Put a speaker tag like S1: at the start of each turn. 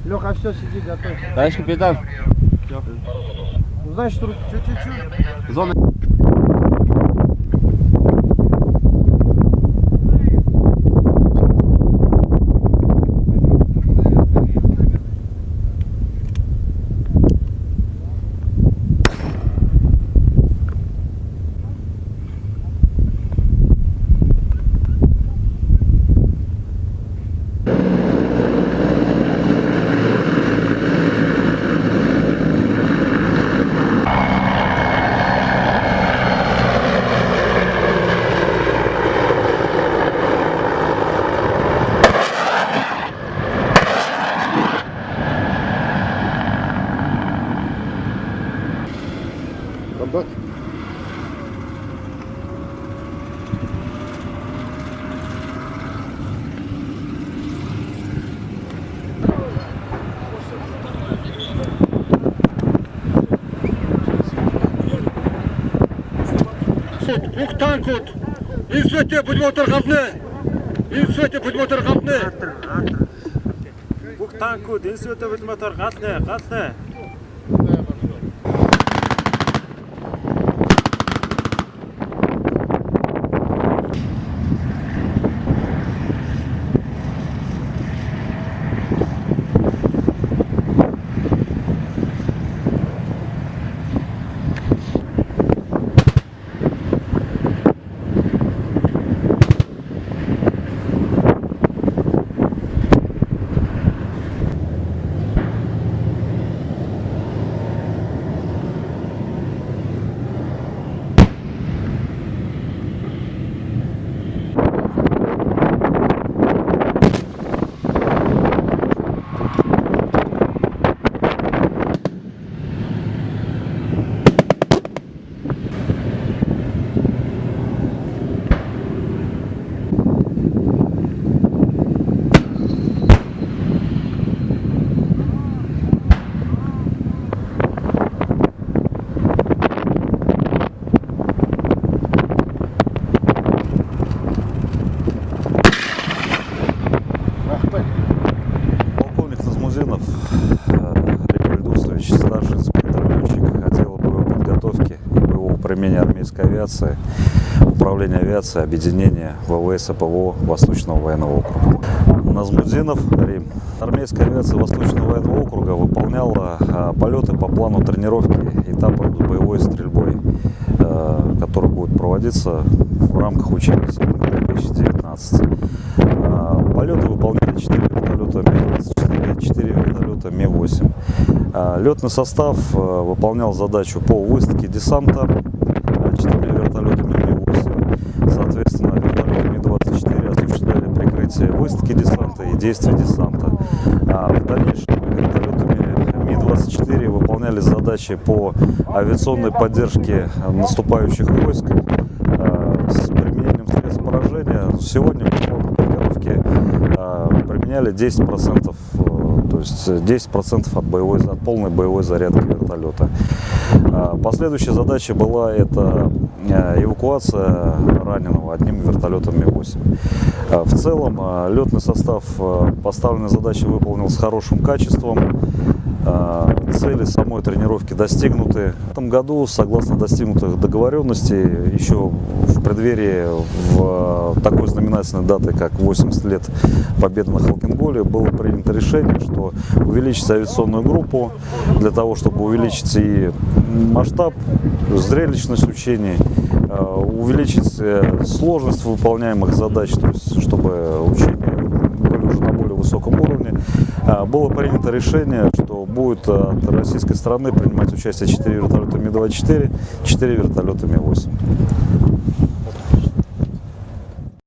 S1: Леха, все, сиди, готовься.
S2: Товарищ капитан.
S1: Ну, значит, чуть-чуть.
S2: Зона.
S1: Комбат.
S3: Tankut, insöte pudmotor kapne, insöte pudmotor kapne. Bu tankut, insöte pudmotor kapne.
S4: Полковник Назмузинов Григорий Дусович, старший инспектор-летчик отдела боевой подготовки и боевого применения армейской авиации, управления авиацией, объединения ВВС и ПВО Восточного военного округа. Назмузинов Рим. Армейская авиация Восточного военного округа выполняла полеты по плану тренировки этапа боевой стрельбой, который будет проводиться в рамках учения 2019. Полеты выполняли 4 вертолета Ми-24, 4 вертолета Ми-8. Летный состав выполнял задачу по высадке десанта 4 вертолетами Ми-8. Соответственно, вертолеты Ми-24 осуществляли прикрытие высадки десанта и действия десанта. В дальнейшем вертолетами Ми-24 выполняли задачи по авиационной поддержке наступающих войск с применением средств поражения. Сегодня применяли 10%, то есть 10% от полной боевой зарядки вертолета. Последующая задача была это эвакуация раненого одним вертолетом Ми-8. В целом летный состав поставленные задачи выполнил с хорошим качеством. Цели самой тренировки достигнуты. В этом году, согласно достигнутых договоренностей, еще в преддверии такой знаменательной даты, как 80 лет победы на Халкинголе, было принято решение, что увеличить авиационную группу для того, чтобы увеличить и масштаб, зрелищность учений, увеличить сложность выполняемых задач, то есть чтобы учения были уже на более высоком уровне. Было принято решение, что будет от российской стороны принимать участие 4 вертолета Ми-24, 4 вертолета Ми-8.